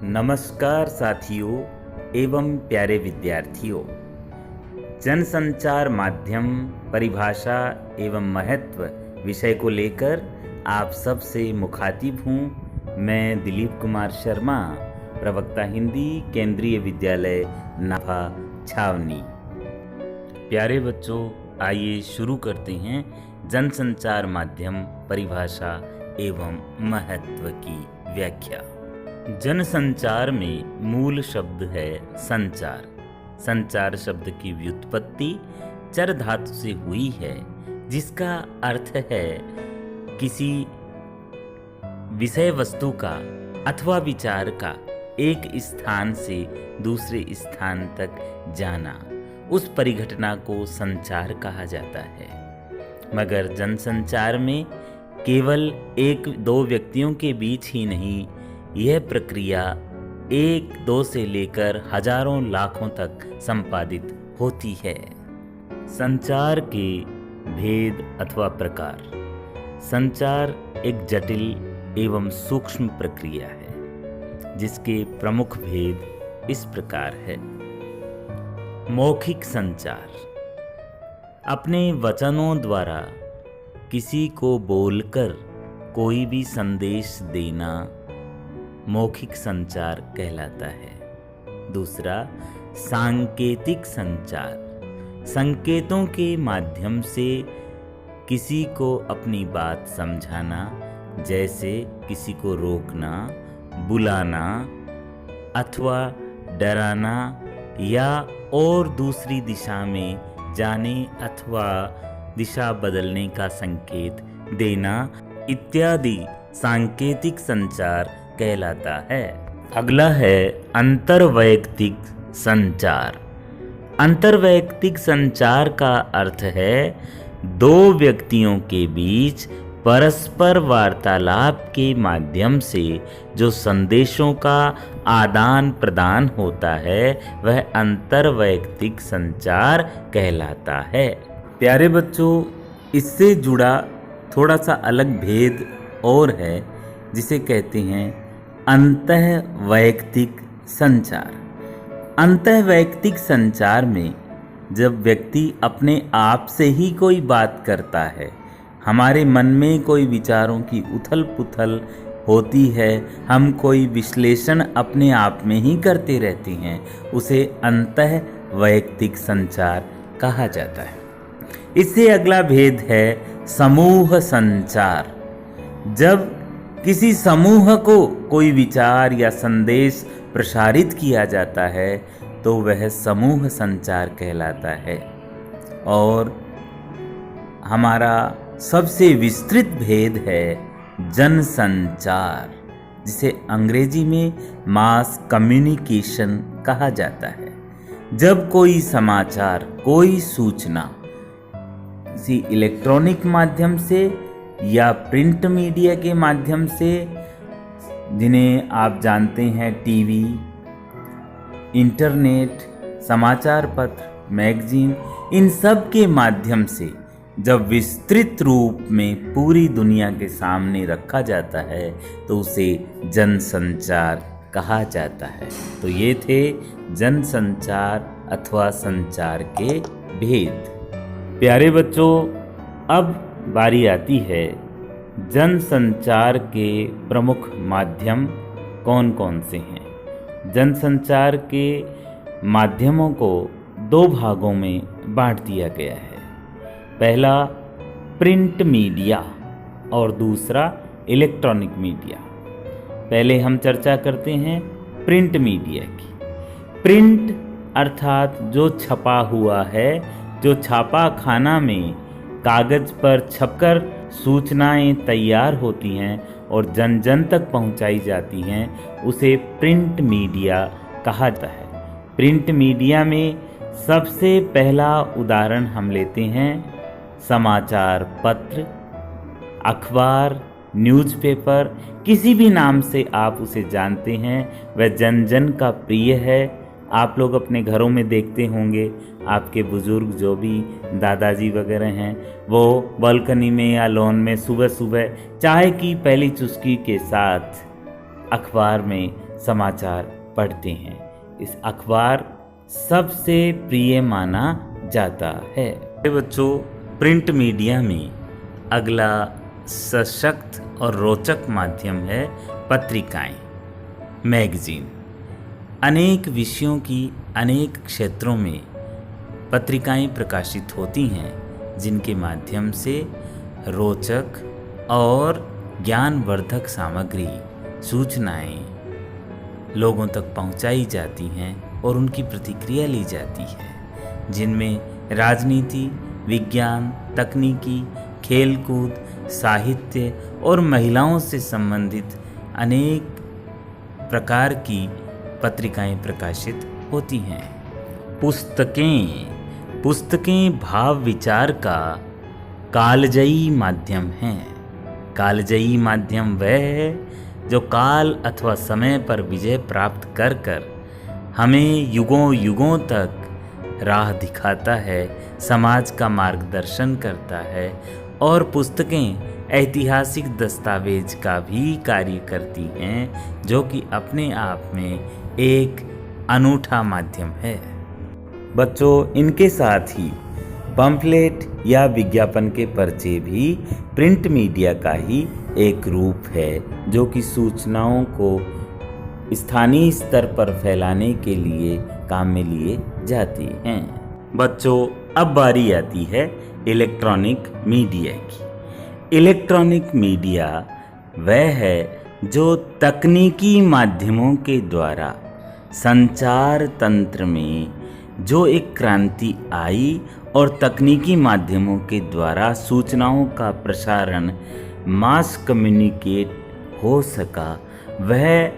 नमस्कार साथियों एवं प्यारे विद्यार्थियों। जनसंचार माध्यम, परिभाषा एवं महत्व विषय को लेकर आप सबसे मुखातिब हूँ। मैं दिलीप कुमार शर्मा, प्रवक्ता हिंदी, केंद्रीय विद्यालय नाभा छावनी। प्यारे बच्चों, आइए शुरू करते हैं जनसंचार माध्यम, परिभाषा एवं महत्व की व्याख्या। जनसंचार में मूल शब्द है संचार। संचार शब्द की व्युत्पत्ति चर धातु से हुई है, जिसका अर्थ है किसी विषय वस्तु का अथवा विचार का एक स्थान से दूसरे स्थान तक जाना। उस परिघटना को संचार कहा जाता है। मगर जनसंचार में केवल एक दो व्यक्तियों के बीच ही नहीं, यह प्रक्रिया एक दो से लेकर हजारों लाखों तक संपादित होती है। संचार के भेद अथवा प्रकार। संचार एक जटिल एवं सूक्ष्म प्रक्रिया है, जिसके प्रमुख भेद इस प्रकार है। मौखिक संचार, अपने वचनों द्वारा किसी को बोलकर कोई भी संदेश देना मौखिक संचार कहलाता है। दूसरा, सांकेतिक संचार, संकेतों के माध्यम से किसी को अपनी बात समझाना, जैसे किसी को रोकना, बुलाना अथवा डराना या और दूसरी दिशा में जाने अथवा दिशा बदलने का संकेत देना इत्यादि सांकेतिक संचार कहलाता है। अगला है अंतर्वैयक्तिक संचार। अंतर्वैयक्तिक संचार का अर्थ है दो व्यक्तियों के बीच परस्पर वार्तालाप के माध्यम से जो संदेशों का आदान प्रदान होता है, वह अंतर्वैयक्तिक संचार कहलाता है। प्यारे बच्चों, इससे जुड़ा थोड़ा सा अलग भेद और है, जिसे कहते हैं अंतःवैयक्तिक संचार। अंतःवैयक्तिक संचार में जब व्यक्ति अपने आप से ही कोई बात करता है, हमारे मन में कोई विचारों की उथल पुथल होती है, हम कोई विश्लेषण अपने आप में ही करते रहते हैं, उसे अंतःवैयक्तिक संचार कहा जाता है। इससे अगला भेद है समूह संचार। जब किसी समूह को कोई विचार या संदेश प्रसारित किया जाता है, तो वह समूह संचार कहलाता है। और हमारा सबसे विस्तृत भेद है जनसंचार, जिसे अंग्रेजी में मास कम्युनिकेशन कहा जाता है। जब कोई समाचार, कोई सूचना किसी इलेक्ट्रॉनिक माध्यम से या प्रिंट मीडिया के माध्यम से, जिन्हें आप जानते हैं टीवी, इंटरनेट, समाचार पत्र, मैगजीन, इन सब के माध्यम से जब विस्तृत रूप में पूरी दुनिया के सामने रखा जाता है, तो उसे जनसंचार कहा जाता है। तो ये थे जनसंचार अथवा संचार के भेद। प्यारे बच्चों, अब बारी आती है जनसंचार के प्रमुख माध्यम कौन कौन से हैं। जनसंचार के माध्यमों को दो भागों में बांट दिया गया है। पहला प्रिंट मीडिया और दूसरा इलेक्ट्रॉनिक मीडिया। पहले हम चर्चा करते हैं प्रिंट मीडिया की। प्रिंट अर्थात जो छपा हुआ है, जो छापा खाना में कागज पर छपकर सूचनाएं तैयार होती हैं और जन जन तक पहुंचाई जाती हैं, उसे प्रिंट मीडिया कहा जाता है। प्रिंट मीडिया में सबसे पहला उदाहरण हम लेते हैं समाचार पत्र, अखबार, न्यूज़पेपर, किसी भी नाम से आप उसे जानते हैं, वह जन जन का प्रिय है। आप लोग अपने घरों में देखते होंगे, आपके बुजुर्ग जो भी दादाजी वगैरह हैं, वो बालकनी में या लॉन में सुबह सुबह चाय की पहली चुस्की के साथ अखबार में समाचार पढ़ते हैं। इस अखबार सबसे प्रिय माना जाता है। बच्चों, प्रिंट मीडिया में अगला सशक्त और रोचक माध्यम है पत्रिकाएं, मैगजीन। अनेक विषयों की अनेक क्षेत्रों में पत्रिकाएं प्रकाशित होती हैं, जिनके माध्यम से रोचक और ज्ञानवर्धक सामग्री, सूचनाएं लोगों तक पहुंचाई जाती हैं और उनकी प्रतिक्रिया ली जाती है, जिनमें राजनीति, विज्ञान, तकनीकी, खेलकूद, साहित्य और महिलाओं से संबंधित अनेक प्रकार की पत्रिकाएं प्रकाशित होती हैं। पुस्तकें भाव विचार का कालजयी माध्यम हैं। कालजयी माध्यम वह है जो काल अथवा समय पर विजय प्राप्त कर कर हमें युगों युगों तक राह दिखाता है, समाज का मार्गदर्शन करता है, और पुस्तकें ऐतिहासिक दस्तावेज का भी कार्य करती हैं, जो कि अपने आप में एक अनूठा माध्यम है। बच्चों, इनके साथ ही पम्फलेट या विज्ञापन के पर्चे भी प्रिंट मीडिया का ही एक रूप है, जो कि सूचनाओं को स्थानीय स्तर पर फैलाने के लिए काम में लिए जाती हैं। बच्चों, अब बारी आती है इलेक्ट्रॉनिक मीडिया की। इलेक्ट्रॉनिक मीडिया वह है जो तकनीकी माध्यमों के द्वारा संचार तंत्र में जो एक क्रांति आई और तकनीकी माध्यमों के द्वारा सूचनाओं का प्रसारण, मास कम्युनिकेट हो सका, वह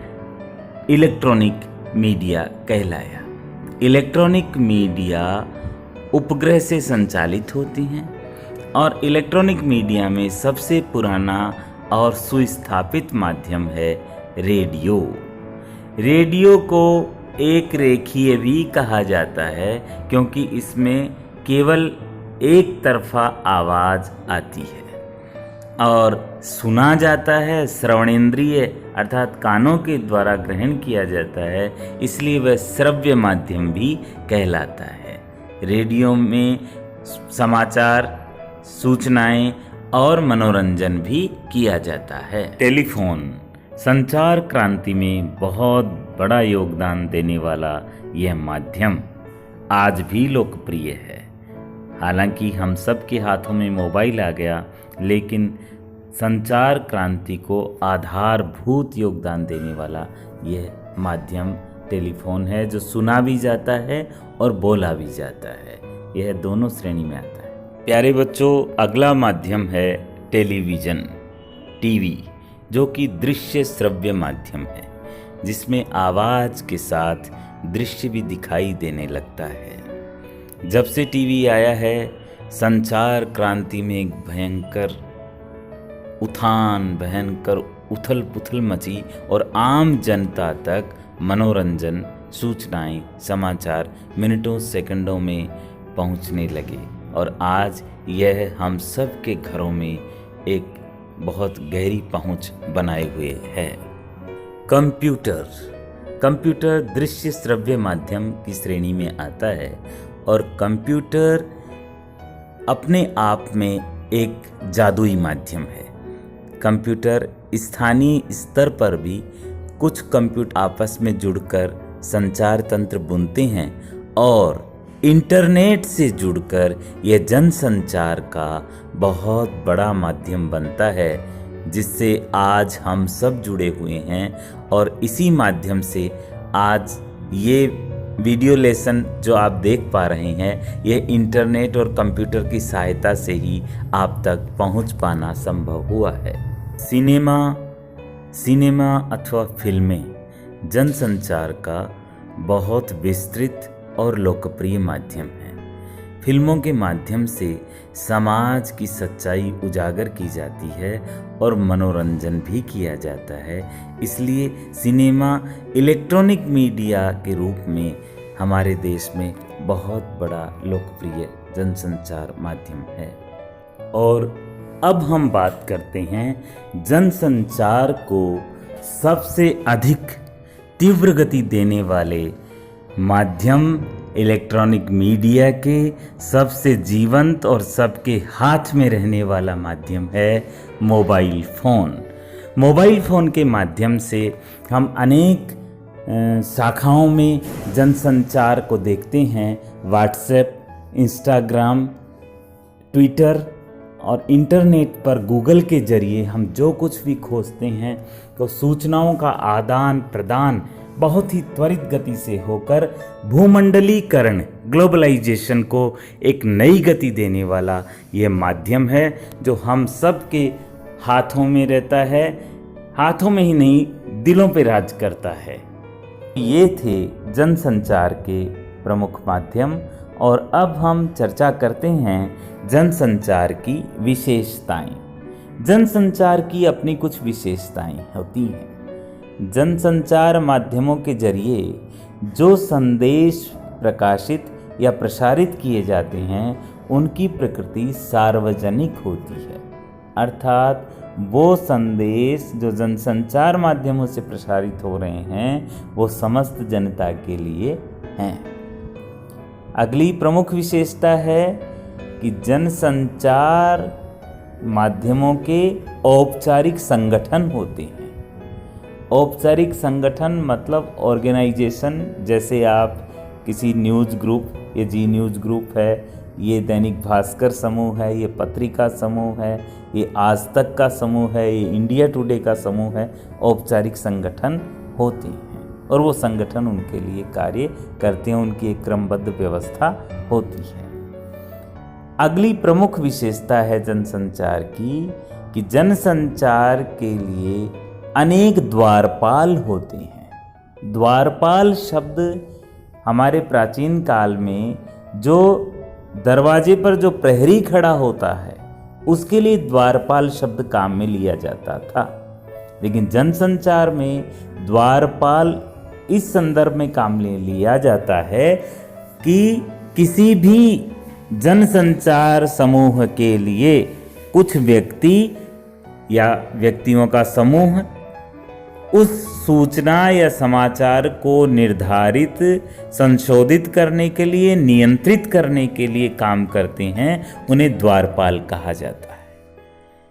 इलेक्ट्रॉनिक मीडिया कहलाया। इलेक्ट्रॉनिक मीडिया उपग्रह से संचालित होती हैं और इलेक्ट्रॉनिक मीडिया में सबसे पुराना और सुस्थापित माध्यम है रेडियो। रेडियो को एक रेखीय भी कहा जाता है, क्योंकि इसमें केवल एक तरफा आवाज़ आती है और सुना जाता है, श्रवणेंद्रिय अर्थात कानों के द्वारा ग्रहण किया जाता है, इसलिए वह श्रव्य माध्यम भी कहलाता है। रेडियो में समाचार, सूचनाएं और मनोरंजन भी किया जाता है। टेलीफोन संचार क्रांति में बहुत बड़ा योगदान देने वाला यह माध्यम आज भी लोकप्रिय है। हालांकि हम सब के हाथों में मोबाइल आ गया, लेकिन संचार क्रांति को आधारभूत योगदान देने वाला यह माध्यम टेलीफोन है, जो सुना भी जाता है और बोला भी जाता है। यह दोनों श्रेणी में आता है। प्यारे बच्चों, अगला माध्यम है टेलीविज़न, टीवी, जो कि दृश्य श्रव्य माध्यम है, जिसमें आवाज़ के साथ दृश्य भी दिखाई देने लगता है। जब से टीवी आया है, संचार क्रांति में एक भयंकर उथल पुथल मची और आम जनता तक मनोरंजन, सूचनाएं, समाचार मिनटों सेकंडों में पहुंचने लगे और आज यह हम सब के घरों में एक बहुत गहरी पहुंच बनाए हुए है। कंप्यूटर दृश्य श्रव्य माध्यम की श्रेणी में आता है और कंप्यूटर अपने आप में एक जादुई माध्यम है। कंप्यूटर स्थानीय स्तर पर भी कुछ कंप्यूटर आपस में जुड़कर संचार तंत्र बुनते हैं और इंटरनेट से जुड़कर यह जनसंचार का बहुत बड़ा माध्यम बनता है, जिससे आज हम सब जुड़े हुए हैं। और इसी माध्यम से आज ये वीडियो लेसन जो आप देख पा रहे हैं, ये इंटरनेट और कंप्यूटर की सहायता से ही आप तक पहुंच पाना संभव हुआ है। सिनेमा अथवा फिल्में जनसंचार का बहुत विस्तृत और लोकप्रिय माध्यम है। फिल्मों के माध्यम से समाज की सच्चाई उजागर की जाती है और मनोरंजन भी किया जाता है। इसलिए सिनेमा इलेक्ट्रॉनिक मीडिया के रूप में हमारे देश में बहुत बड़ा लोकप्रिय जनसंचार माध्यम है। और अब हम बात करते हैं जनसंचार को सबसे अधिक तीव्र गति देने वाले माध्यम इलेक्ट्रॉनिक मीडिया के सबसे जीवंत और सबके हाथ में रहने वाला माध्यम है मोबाइल फ़ोन। मोबाइल फ़ोन के माध्यम से हम अनेक शाखाओं में जनसंचार को देखते हैं। व्हाट्सएप, इंस्टाग्राम, ट्विटर और इंटरनेट पर गूगल के जरिए हम जो कुछ भी खोजते हैं तो सूचनाओं का आदान प्रदान बहुत ही त्वरित गति से होकर भूमंडलीकरण, ग्लोबलाइजेशन को एक नई गति देने वाला ये माध्यम है जो हम सब के हाथों में रहता है। हाथों में ही नहीं, दिलों पे राज करता है। ये थे जनसंचार के प्रमुख माध्यम और अब हम चर्चा करते हैं जनसंचार की विशेषताएं। जनसंचार की अपनी कुछ विशेषताएं होती हैं। जनसंचार माध्यमों के जरिए जो संदेश प्रकाशित या प्रसारित किए जाते हैं उनकी प्रकृति सार्वजनिक होती है, अर्थात वो संदेश जो जनसंचार माध्यमों से प्रसारित हो रहे हैं वो समस्त जनता के लिए हैं। अगली प्रमुख विशेषता है कि जनसंचार माध्यमों के औपचारिक संगठन होते हैं। औपचारिक संगठन मतलब ऑर्गेनाइजेशन, जैसे आप किसी न्यूज़ ग्रुप, ये जी न्यूज़ ग्रुप है, ये दैनिक भास्कर समूह है, ये पत्रिका समूह है, ये आज तक का समूह है, ये इंडिया टुडे का समूह है। औपचारिक संगठन होते हैं और वो संगठन उनके लिए कार्य करते हैं, उनकी एक क्रमबद्ध व्यवस्था होती है। अगली प्रमुख विशेषता है जनसंचार की कि जनसंचार के लिए अनेक द्वारपाल होते हैं। द्वारपाल शब्द हमारे प्राचीन काल में जो दरवाजे पर जो प्रहरी खड़ा होता है उसके लिए द्वारपाल शब्द काम में लिया जाता था, लेकिन जनसंचार में द्वारपाल इस संदर्भ में काम में लिया जाता है कि किसी भी जनसंचार समूह के लिए कुछ व्यक्ति या व्यक्तियों का समूह उस सूचना या समाचार को निर्धारित, संशोधित करने के लिए, नियंत्रित करने के लिए काम करते हैं, उन्हें द्वारपाल कहा जाता है।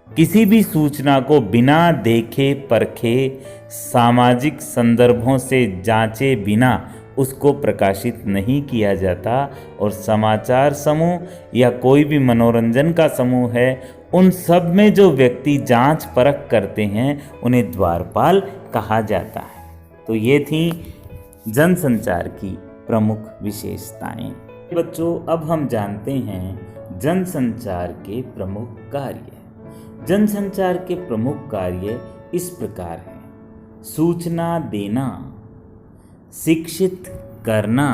किसी भी सूचना को बिना देखे परखे, सामाजिक संदर्भों से जांचे बिना उसको प्रकाशित नहीं किया जाता और समाचार समूह या कोई भी मनोरंजन का समूह है, उन सब में जो व्यक्ति जांच परख करते हैं उन्हें द्वारपाल कहा जाता है। तो ये थी जनसंचार की प्रमुख विशेषताएं। बच्चों, अब हम जानते हैं जनसंचार के प्रमुख कार्य। जनसंचार के प्रमुख कार्य इस प्रकार हैं: सूचना देना, शिक्षित करना,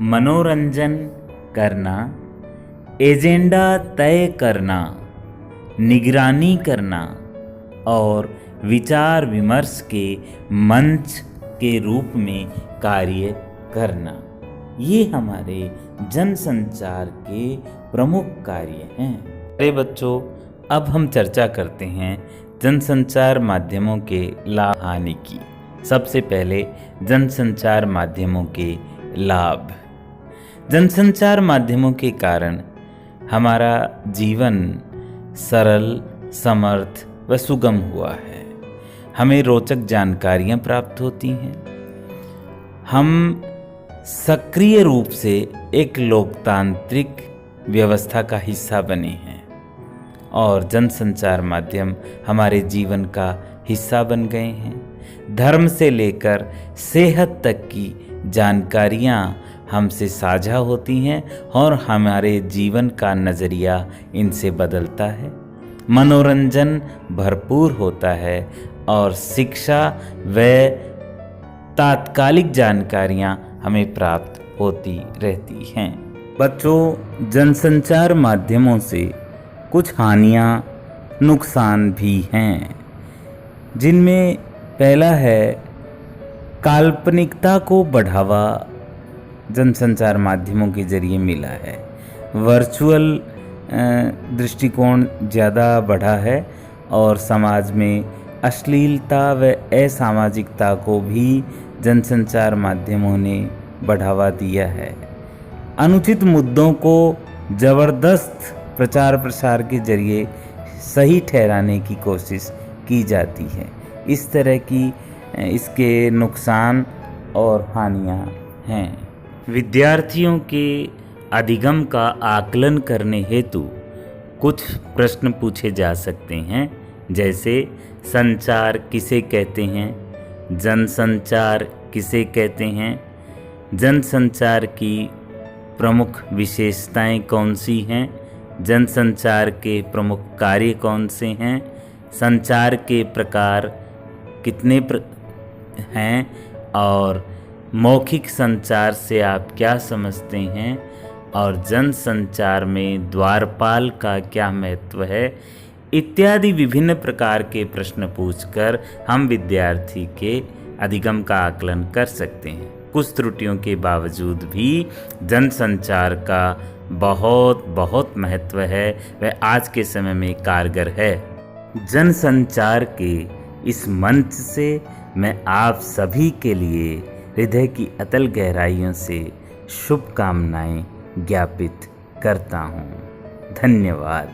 मनोरंजन करना, एजेंडा तय करना, निगरानी करना और विचार विमर्श के मंच के रूप में कार्य करना। ये हमारे जनसंचार के प्रमुख कार्य हैं। अरे बच्चों, अब हम चर्चा करते हैं जनसंचार माध्यमों के लाभ हानि की। सबसे पहले जनसंचार माध्यमों के लाभ। जनसंचार माध्यमों के कारण हमारा जीवन सरल, समर्थ व सुगम हुआ है। हमें रोचक जानकारियाँ प्राप्त होती हैं। हम सक्रिय रूप से एक लोकतांत्रिक व्यवस्था का हिस्सा बने हैं और जनसंचार माध्यम हमारे जीवन का हिस्सा बन गए हैं। धर्म से लेकर सेहत तक की जानकारियाँ हमसे साझा होती हैं और हमारे जीवन का नज़रिया इनसे बदलता है। मनोरंजन भरपूर होता है और शिक्षा व तात्कालिक जानकारियाँ हमें प्राप्त होती रहती हैं। बच्चों, जनसंचार माध्यमों से कुछ हानियाँ, नुकसान भी हैं, जिनमें पहला है काल्पनिकता को बढ़ावा जनसंचार माध्यमों के जरिए मिला है। वर्चुअल दृष्टिकोण ज़्यादा बढ़ा है और समाज में अश्लीलता व असामाजिकता को भी जनसंचार माध्यमों ने बढ़ावा दिया है। अनुचित मुद्दों को ज़बरदस्त प्रचार प्रसार के जरिए सही ठहराने की कोशिश की जाती है। इस तरह की इसके नुकसान और हानियाँ हैं। विद्यार्थियों के अधिगम का आकलन करने हेतु कुछ प्रश्न पूछे जा सकते हैं, जैसे संचार किसे कहते हैं, जनसंचार किसे कहते हैं, जनसंचार की प्रमुख विशेषताएं कौन सी हैं, जनसंचार के प्रमुख कार्य कौन से हैं, संचार के प्रकार कितने हैं और मौखिक संचार से आप क्या समझते हैं और जनसंचार में द्वारपाल का क्या महत्व है, इत्यादि विभिन्न प्रकार के प्रश्न पूछकर हम विद्यार्थी के अधिगम का आकलन कर सकते हैं। कुछ त्रुटियों के बावजूद भी जनसंचार का बहुत बहुत महत्व है, वह आज के समय में कारगर है। जनसंचार के इस मंच से मैं आप सभी के लिए हृदय की अतल गहराइयों से शुभकामनाएं ज्ञापित करता हूँ। धन्यवाद।